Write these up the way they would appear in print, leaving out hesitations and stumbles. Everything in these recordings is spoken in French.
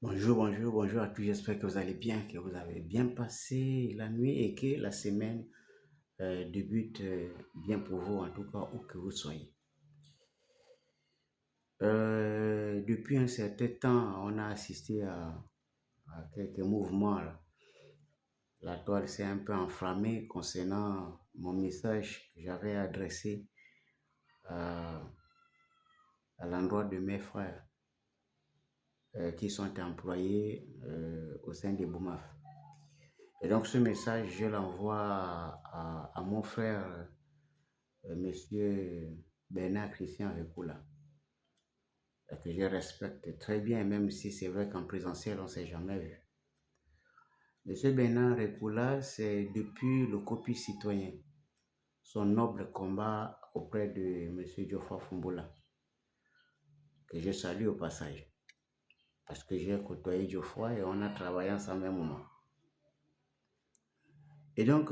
Bonjour à tous. J'espère que vous allez bien, que vous avez bien passé la nuit et que la semaine débute bien pour vous, en tout cas où que vous soyez. Depuis un certain temps, on a assisté à quelques mouvements là. La toile s'est un peu enflammée concernant mon message que j'avais adressé à, à l'endroit de mes frères qui sont employés au sein des BOUMAF. Et donc ce message, je l'envoie à mon frère, Monsieur Bernard Christian Recula, que je respecte très bien, même si c'est vrai qu'en présentiel, on ne s'est jamais vu. Monsieur Bernard Recula, c'est depuis le copie citoyen, son noble combat auprès de Monsieur Geoffroy Fumbola, que je salue au passage, parce que j'ai côtoyé Geoffroy et on a travaillé ensemble à un moment. Et donc,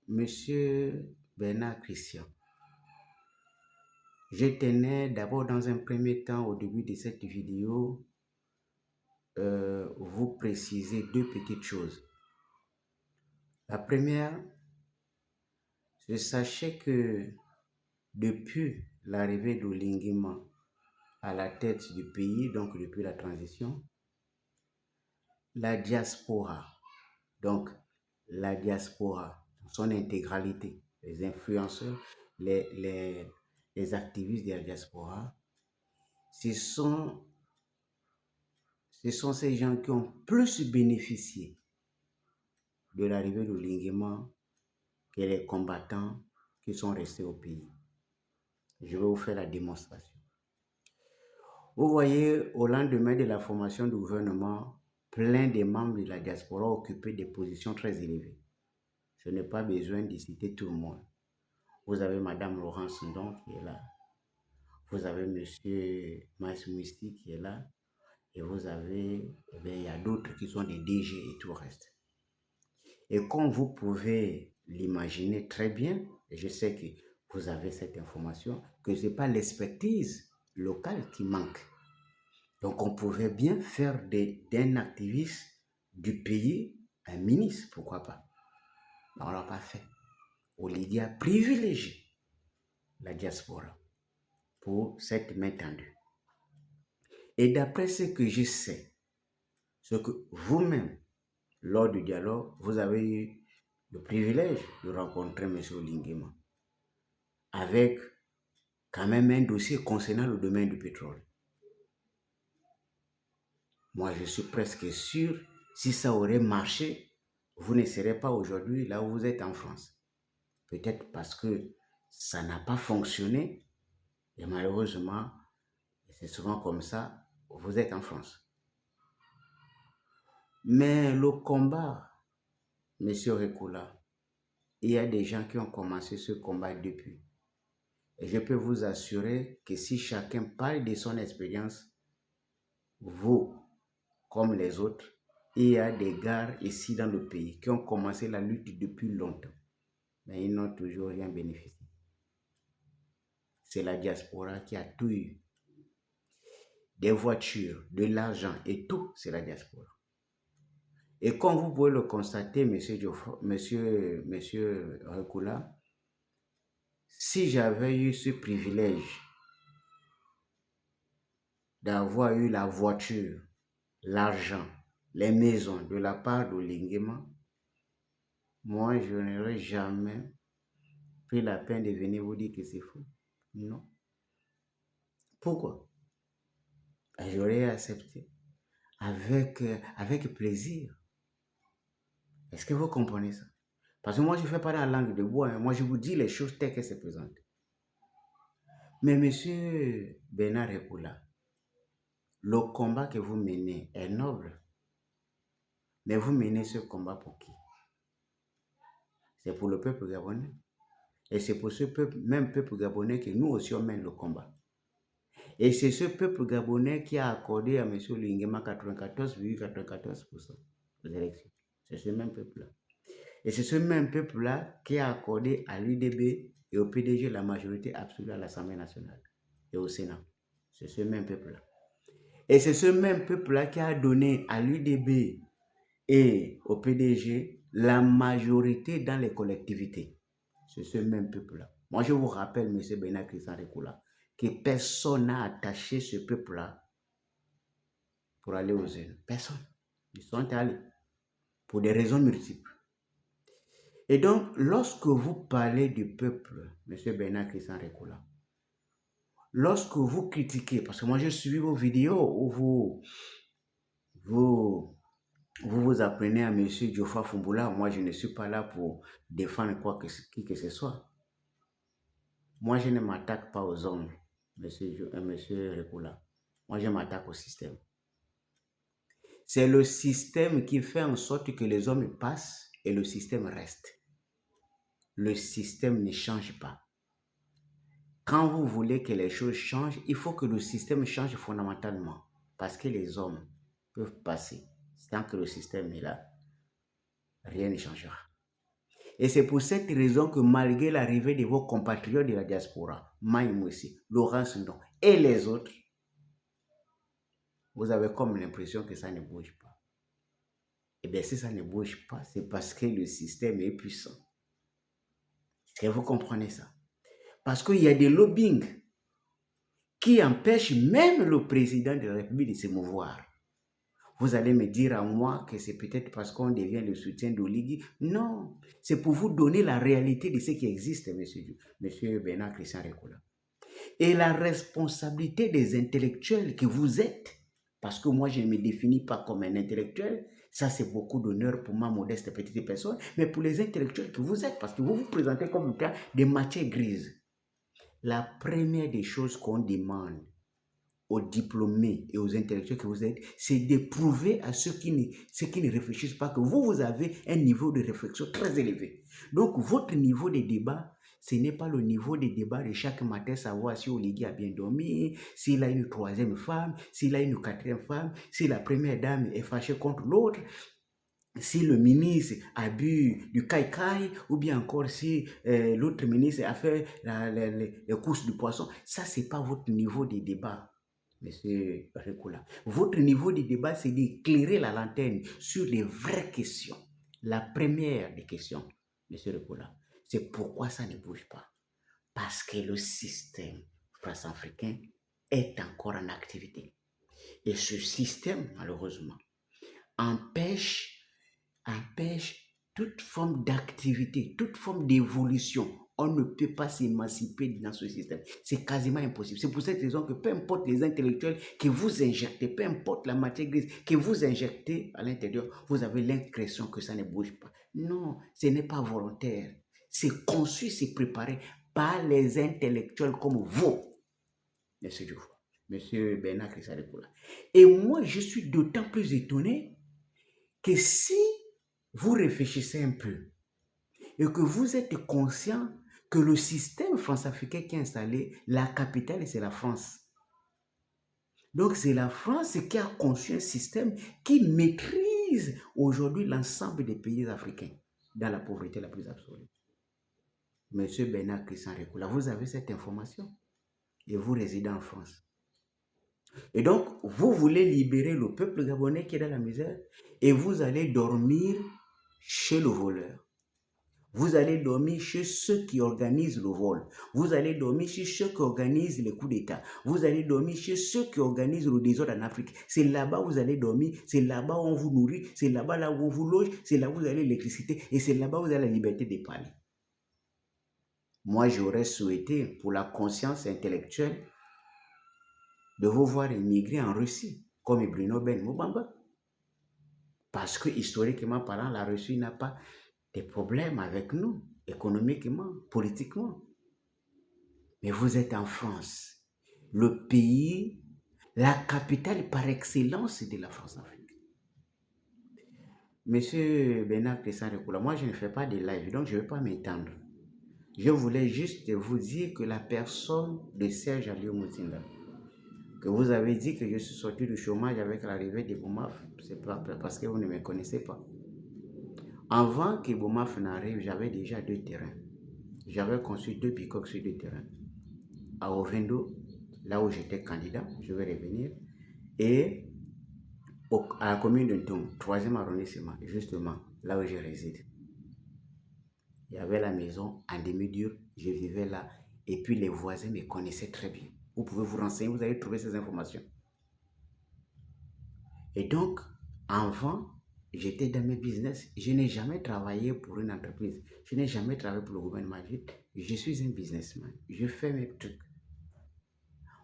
Monsieur Bernard Christian, je tenais d'abord dans un premier temps, au début de cette vidéo, vous préciser deux petites choses. La première, c'est sachez que depuis l'arrivée d'Olinguima à la tête du pays, donc depuis la transition, la diaspora, donc la diaspora, son intégralité, les influenceurs, les activistes de la diaspora, ce sont ces gens qui ont plus bénéficié de l'arrivée de l'Inguema que les combattants qui sont restés au pays. Je vais vous faire la démonstration. Vous voyez, au lendemain de la formation du gouvernement, plein de membres de la diaspora occupaient des positions très élevées. Je n'ai pas besoin de citer tout le monde. Vous avez Madame Laurence Ndon qui est là. Vous avez Monsieur Massimousti qui est là. Et vous avez, il y a d'autres qui sont des DG et tout le reste. Et comme vous pouvez l'imaginer très bien, et je sais que vous avez cette information, que ce n'est pas l'expertise locale qui manque. Donc on pouvait bien faire d'un activiste du pays un ministre, pourquoi pas. Mais on ne l'a pas fait. Oligi a privilégié la diaspora pour cette main tendue. Et d'après ce que je sais, ce que vous-même, lors du dialogue, vous avez eu le privilège de rencontrer M. Olinguema avec quand même un dossier concernant le domaine du pétrole. Moi, je suis presque sûr, si ça aurait marché, vous ne serez pas aujourd'hui là où vous êtes en France. Peut-être parce que ça n'a pas fonctionné et malheureusement, c'est souvent comme ça, vous êtes en France. Mais le combat, M. Recula, il y a des gens qui ont commencé ce combat depuis. Et je peux vous assurer que si chacun parle de son expérience, vous, comme les autres, il y a des gars ici dans le pays qui ont commencé la lutte depuis longtemps, mais ils n'ont toujours rien bénéficié. C'est la diaspora qui a tout eu. Des voitures, de l'argent et tout, c'est la diaspora. Et comme vous pouvez le constater, monsieur Recula, si j'avais eu ce privilège d'avoir eu la voiture, l'argent, les maisons de la part d'Olinguema, moi, je n'aurais jamais pris la peine de venir vous dire que c'est faux. Non. Pourquoi? J'aurais accepté avec plaisir. Est-ce que vous comprenez ça? Parce que moi, je ne fais pas la langue de bois. Hein. Moi, je vous dis les choses telles qu'elles se présentent. Mais monsieur Bernard Recula, le combat que vous menez est noble. Mais vous menez ce combat pour qui? C'est pour le peuple gabonais. Et c'est pour ce même peuple gabonais que nous aussi on mène le combat. Et c'est ce peuple gabonais qui a accordé à M. Lingema 94,94% aux élections. C'est ce même peuple-là. Et c'est ce même peuple-là qui a accordé à l'UDB et au PDG la majorité absolue à l'Assemblée nationale et au Sénat. C'est ce même peuple-là. Et c'est ce même peuple-là qui a donné à l'UDB et au PDG la majorité dans les collectivités. C'est ce même peuple-là. Moi, je vous rappelle, M. Bernard Christian Récoula, que personne n'a attaché ce peuple-là pour aller aux urnes. Personne. Ils sont allés pour des raisons multiples. Et donc, lorsque vous parlez du peuple, M. Bernard Christian Récoula, lorsque vous critiquez, parce que moi, je suis vos vidéos où vous apprenez à M. Geoffroy Fumboula, moi, je ne suis pas là pour défendre qui que ce soit. Moi, je ne m'attaque pas aux hommes, monsieur Récoula. Moi, je m'attaque au système. C'est le système qui fait en sorte que les hommes passent et le système reste. Le système ne change pas. Quand vous voulez que les choses changent, il faut que le système change fondamentalement. Parce que les hommes peuvent passer. Tant que le système est là, rien ne changera. Et c'est pour cette raison que malgré l'arrivée de vos compatriotes de la diaspora, Maïmoussi, Laurent Sundon et les autres, vous avez comme l'impression que ça ne bouge pas. Eh bien, si ça ne bouge pas, c'est parce que le système est puissant. Est-ce que vous comprenez ça? Parce qu'il y a des lobbying qui empêchent même le président de la République de se mouvoir. Vous allez me dire à moi que c'est peut-être parce qu'on devient le soutien d'Oligui. Non, c'est pour vous donner la réalité de ce qui existe, monsieur Bernard Christian Récoula. Et la responsabilité des intellectuels que vous êtes, parce que moi je ne me définis pas comme un intellectuel, ça c'est beaucoup d'honneur pour ma modeste petite personne, mais pour les intellectuels que vous êtes, parce que vous vous présentez comme des matières grises. La première des choses qu'on demande aux diplômés et aux intellectuels que vous êtes, c'est de prouver à ceux qui ne réfléchissent pas que vous avez un niveau de réflexion très élevé. Donc, votre niveau de débat, ce n'est pas le niveau de débat de chaque matin, savoir si Oligui a bien dormi, s'il a une troisième femme, s'il a une quatrième femme, si la première dame est fâchée contre l'autre, si le ministre a bu du caïcaï, ou bien encore si l'autre ministre a fait les courses du poisson. Ça, ce n'est pas votre niveau de débat. Monsieur Récoula. Votre niveau de débat, c'est d'éclairer la lanterne sur les vraies questions. La première des questions, monsieur Récoula, c'est pourquoi ça ne bouge pas. Parce que le système france-africain est encore en activité. Et ce système, malheureusement, empêche toute forme d'activité, toute forme d'évolution. On ne peut pas s'émanciper dans ce système. C'est quasiment impossible. C'est pour cette raison que peu importe les intellectuels que vous injectez, peu importe la matière grise que vous injectez à l'intérieur, vous avez l'impression que ça ne bouge pas. Non, ce n'est pas volontaire. C'est conçu, c'est préparé par les intellectuels comme vous, monsieur Diouf, monsieur Bernard Christian Récoula. Et moi, je suis d'autant plus étonné que si vous réfléchissez un peu et que vous êtes conscient que le système france-africain qui est installé, la capitale, c'est la France. Donc, c'est la France qui a conçu un système qui maîtrise aujourd'hui l'ensemble des pays africains dans la pauvreté la plus absolue. Monsieur Bernard Christian Récoula, vous avez cette information et vous résidez en France. Et donc, vous voulez libérer le peuple gabonais qui est dans la misère et vous allez dormir chez le voleur. Vous allez dormir chez ceux qui organisent le vol. Vous allez dormir chez ceux qui organisent les coups d'État. Vous allez dormir chez ceux qui organisent le désordre en Afrique. C'est là-bas où vous allez dormir. C'est là-bas où on vous nourrit. C'est là-bas où on vous loge. C'est là où vous avez l'électricité. Et c'est là-bas où vous avez la liberté de parler. Moi, j'aurais souhaité, pour la conscience intellectuelle, de vous voir émigrer en Russie, comme Bruno Ben Moubamba. Parce que, historiquement parlant, la Russie n'a pas des problèmes avec nous, économiquement, politiquement. Mais vous êtes en France, le pays, la capitale par excellence de la France-Afrique. Monsieur Bernard Christian Récoula, moi je ne fais pas de live, donc je ne vais pas m'étendre. Je voulais juste vous dire que la personne de Serge Aliou Moutinda, que vous avez dit que je suis sorti du chômage avec l'arrivée de Boumaf, c'est pas parce que vous ne me connaissez pas. Avant que Boumaf n'arrive, j'avais déjà 2 terrains. J'avais construit 2 pick-up sur 2 terrains. À Ovendo, là où j'étais candidat, je vais revenir. Et à la commune de Ntoum, 3e arrondissement, justement, là où je réside, il y avait la maison en demi-dur, je vivais là, et puis les voisins me connaissaient très bien. Vous pouvez vous renseigner, vous allez trouver ces informations. Et donc, avant, j'étais dans mes business. Je n'ai jamais travaillé pour une entreprise. Je n'ai jamais travaillé pour le gouvernement. Je suis un businessman. Je fais mes trucs.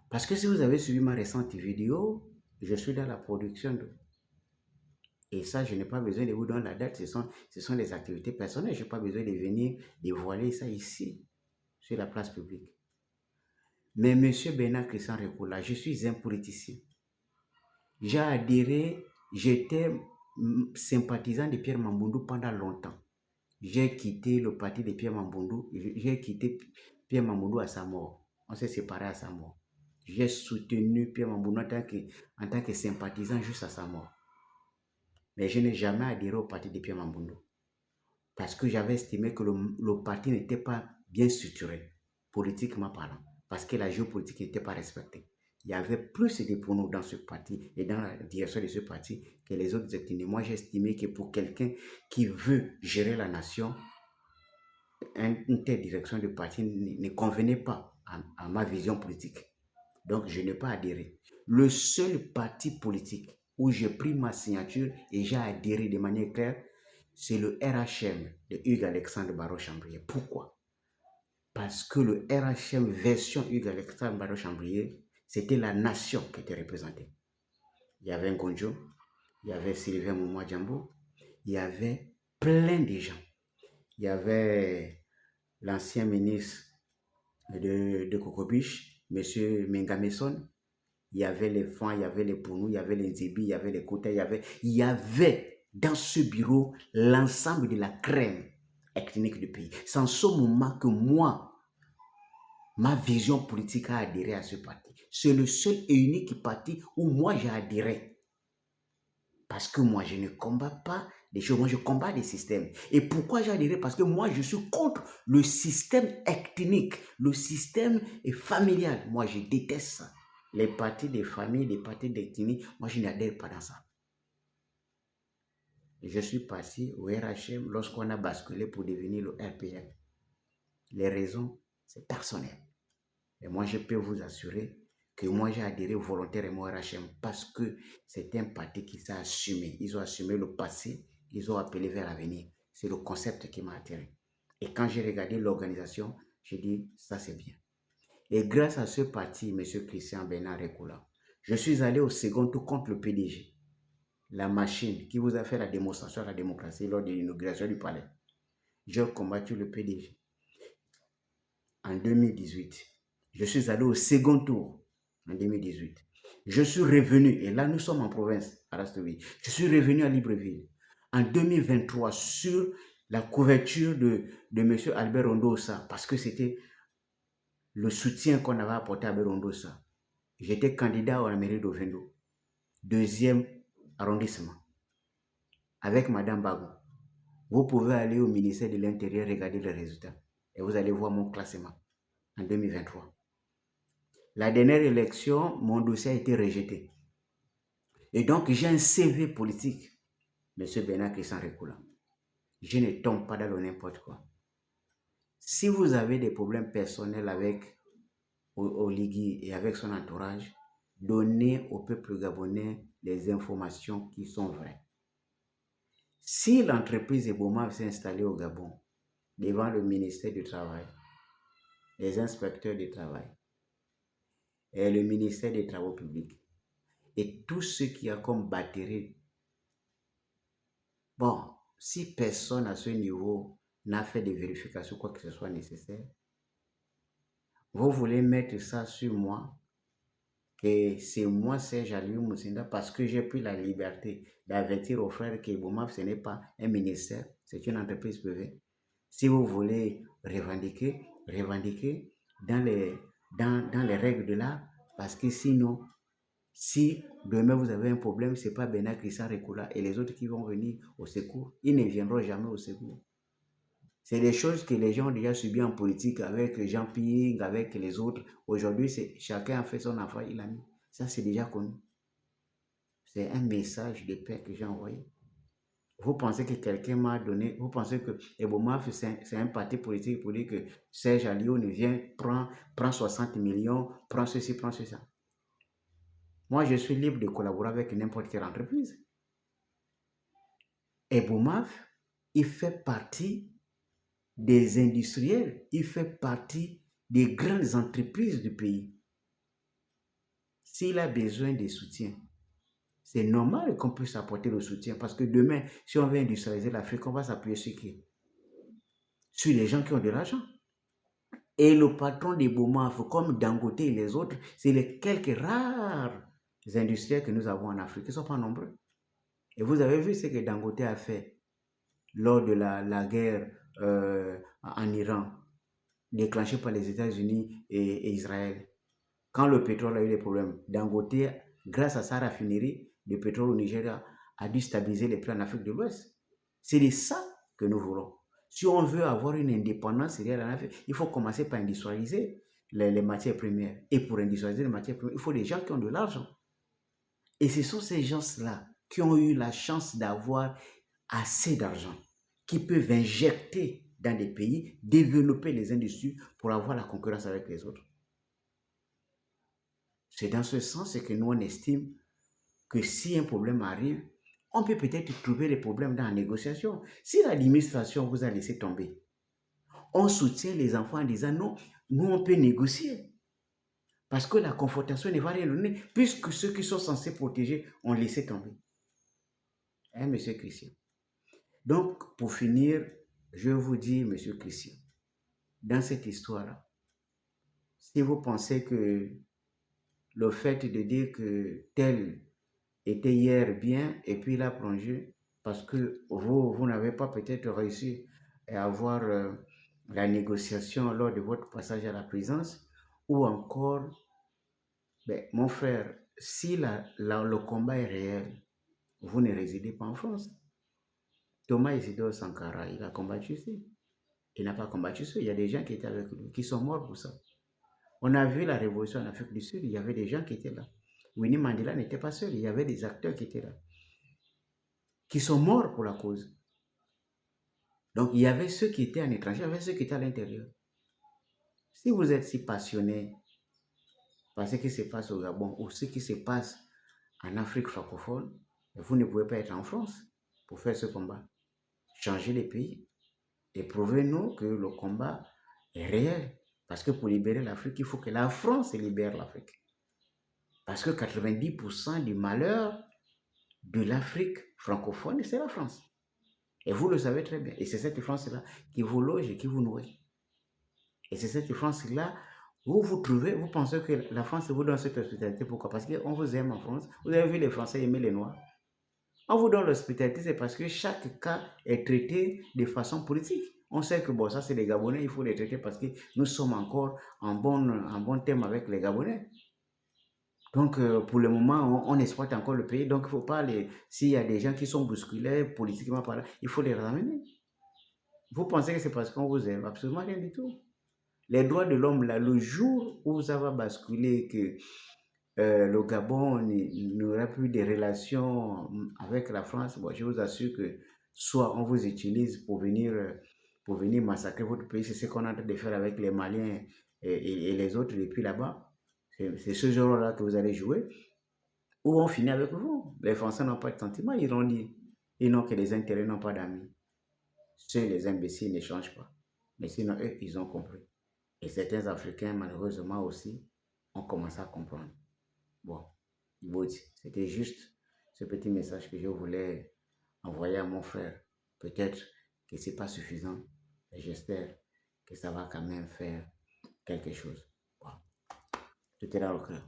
Parce que si vous avez suivi ma récente vidéo, je suis dans la production de... Et ça, je n'ai pas besoin de vous donner la date. Ce sont des activités personnelles. Je n'ai pas besoin de venir dévoiler ça ici, sur la place publique. Mais M. Bernard Christian Recoula, je suis un politicien. J'ai adhéré, j'étais sympathisant de Pierre Mamboundou pendant longtemps. J'ai quitté le parti de Pierre Mamboundou, j'ai quitté Pierre Mamboundou à sa mort. On s'est séparés à sa mort. J'ai soutenu Pierre Mamboundou en tant que sympathisant juste à sa mort. Mais je n'ai jamais adhéré au parti de Pierre Mamboundou. Parce que j'avais estimé que le parti n'était pas bien structuré, politiquement parlant. Parce que la géopolitique n'était pas respectée. Il y avait plus de pronos dans ce parti et dans la direction de ce parti que les autres ethnies. Moi, j'ai estimé que pour quelqu'un qui veut gérer la nation, une telle direction de parti ne convenait pas à ma vision politique. Donc, je n'ai pas adhéré. Le seul parti politique où j'ai pris ma signature et j'ai adhéré de manière claire, c'est le RHM de Hugues Alexandre Barrot-Chambrier. Pourquoi? Parce que le RHM version Hugues Alexandre Barrot-Chambrier, c'était la nation qui était représentée. Il y avait Ngonjo, il y avait Sylvain Moumoua Djambo, il y avait plein de gens. Il y avait l'ancien ministre de Kokobiche, M. Mengameson, il y avait les Fans, il y avait les Pounou, il y avait les Nzebi, il y avait les Kouta, il y avait dans ce bureau l'ensemble de la crème ethnique du pays. C'est en ce moment que moi, ma vision politique a adhéré à ce parti. C'est le seul et unique parti où moi j'ai adhéré. Parce que moi, je ne combats pas des choses, moi je combats des systèmes. Et pourquoi j'ai adhéré? Parce que moi, je suis contre le système ethnique, le système familial. Moi, je déteste ça. Les partis des familles, les partis d'ethnie, moi, je n'adhère pas dans ça. Je suis parti au RHM lorsqu'on a basculé pour devenir le RPM. Les raisons, c'est personnel. Et moi, je peux vous assurer que moi, j'ai adhéré volontairement au RHM parce que c'est un parti qui s'est assumé. Ils ont assumé le passé, ils ont appelé vers l'avenir. C'est le concept qui m'a attiré. Et quand j'ai regardé l'organisation, j'ai dit, ça c'est bien. Et grâce à ce parti, M. Christian Bernard Recoula, je suis allé au second tour contre le PDG, la machine qui vous a fait la démonstration de la démocratie lors de l'inauguration du palais. J'ai combattu le PDG en 2018. Je suis allé au second tour en 2018. Je suis revenu, et là nous sommes en province, à Rastovi. Je suis revenu à Libreville en 2023 sur la couverture de M. Albert Rondosa, parce que c'était le soutien qu'on avait apporté à Albert Rondosa. J'étais candidat à la mairie d'Ovendo, 2e arrondissement, avec Madame Bago. Vous pouvez aller au ministère de l'Intérieur, regarder les résultats, et vous allez voir mon classement en 2023. La dernière élection, mon dossier a été rejeté. Et donc, j'ai un CV politique, M. Bernard Christian Recoula. Je ne tombe pas dans le n'importe quoi. Si vous avez des problèmes personnels avec Oligui et avec son entourage, donnez au peuple gabonais les informations qui sont vraies. Si l'entreprise Eboma s'est installée au Gabon, devant le ministère du Travail, les inspecteurs du travail, et le ministère des Travaux publics, et tout ce qui a comme batterie. Bon, si personne à ce niveau n'a fait de vérification, quoi que ce soit nécessaire, vous voulez mettre ça sur moi, que c'est moi, Serge Aliou Moussinda, parce que j'ai pris la liberté d'avertir aux frères que Ebomaf, ce n'est pas un ministère, c'est une entreprise privée. Si vous voulez revendiquer, revendiquez dans les règles de l'art, parce que sinon, si demain vous avez un problème, ce n'est pas Bernard Christian Recoula et les autres qui vont venir au secours. Ils ne viendront jamais au secours. C'est des choses que les gens ont déjà subies en politique avec Jean Ping, avec les autres. Aujourd'hui, chacun a fait son affaire, il a mis. Ça, c'est déjà connu. C'est un message de paix que j'ai envoyé. Vous pensez que quelqu'un m'a donné, vous pensez que Ebomaf, c'est un parti politique pour dire que Serge Aliou vient, prend 60 millions, prend ceci, prend ceci. Moi, je suis libre de collaborer avec n'importe quelle entreprise. Ebomaf, il fait partie des industriels, il fait partie des grandes entreprises du pays. S'il a besoin de soutien, c'est normal qu'on puisse apporter le soutien parce que demain, si on veut industrialiser l'Afrique, on va s'appuyer sur qui? Sur les gens qui ont de l'argent. Et le patron des Bomaf, comme Dangote et les autres, c'est les quelques rares industriels que nous avons en Afrique. Ils ne sont pas nombreux. Et vous avez vu ce que Dangote a fait lors de la guerre en Iran, déclenchée par les États-Unis et Israël. Quand le pétrole a eu des problèmes, Dangote, grâce à sa raffinerie de pétrole au Nigeria, a dû stabiliser les prix en Afrique de l'Ouest. C'est de ça que nous voulons. Si on veut avoir une indépendance réelle en Afrique, il faut commencer par industrialiser les matières premières. Et pour industrialiser les matières premières, il faut des gens qui ont de l'argent. Et ce sont ces gens-là qui ont eu la chance d'avoir assez d'argent, qui peuvent injecter dans des pays, développer les industries pour avoir la concurrence avec les autres. C'est dans ce sens que nous, on estime que si un problème arrive, on peut peut-être trouver les problèmes dans la négociation. Si l'administration vous a laissé tomber, on soutient les enfants en disant non, nous on peut négocier. Parce que la confrontation ne va rien donner, puisque ceux qui sont censés protéger ont laissé tomber. Hein, monsieur Christian? Donc, pour finir, je vous dis, monsieur Christian, dans cette histoire-là, si vous pensez que le fait de dire que tel était hier bien et puis il a plongé parce que vous n'avez pas peut-être réussi à avoir la négociation lors de votre passage à la présidence, ou encore, ben, mon frère, si le combat est réel, vous ne résidez pas en France. Thomas Isidore Sankara, il a combattu ici. Il n'a pas combattu ici. Il y a des gens qui étaient avec lui, qui sont morts pour ça. On a vu la révolution en Afrique du Sud, il y avait des gens qui étaient là. Winnie Mandela n'était pas seul, il y avait des acteurs qui étaient là, qui sont morts pour la cause. Donc, il y avait ceux qui étaient en étranger, il y avait ceux qui étaient à l'intérieur. Si vous êtes si passionné par ce qui se passe au Gabon ou ce qui se passe en Afrique francophone, vous ne pouvez pas être en France pour faire ce combat. Changez les pays et prouvez-nous que le combat est réel. Parce que pour libérer l'Afrique, il faut que la France libère l'Afrique. Parce que 90% du malheur de l'Afrique francophone, c'est la France. Et vous le savez très bien. Et c'est cette France-là qui vous loge et qui vous nourrit. Et c'est cette France-là où vous trouvez, vous pensez que la France vous donne cette hospitalité. Pourquoi? Parce qu'on vous aime en France. Vous avez vu les Français aimer les Noirs. On vous donne l'hospitalité, c'est parce que chaque cas est traité de façon politique. On sait que bon, ça c'est les Gabonais, il faut les traiter parce que nous sommes encore en bon terme avec les Gabonais. Donc, pour le moment, on exploite encore le pays. Donc, il ne faut pas les. S'il y a des gens qui sont bousculés politiquement par là, il faut les ramener. Vous pensez que c'est parce qu'on vous aime? Absolument rien du tout. Les droits de l'homme, là, le jour où ça va basculer, que le Gabon n'aura plus de relations avec la France, bon, je vous assure que soit on vous utilise pour venir massacrer votre pays, c'est ce qu'on est en train de faire avec les Maliens et les autres depuis là-bas. C'est ce genre-là que vous allez jouer, ou on finit avec vous. Les Français n'ont pas de sentiments, ils ont dit, ils n'ont que des intérêts, n'ont pas d'amis. Ceux, les imbéciles, ne changent pas. Mais sinon, eux, ils ont compris. Et certains Africains, malheureusement aussi, ont commencé à comprendre. Bon, c'était juste ce petit message que je voulais envoyer à mon frère. Peut-être que ce n'est pas suffisant, mais j'espère que ça va quand même faire quelque chose. Bon. Tout est dans le cœur.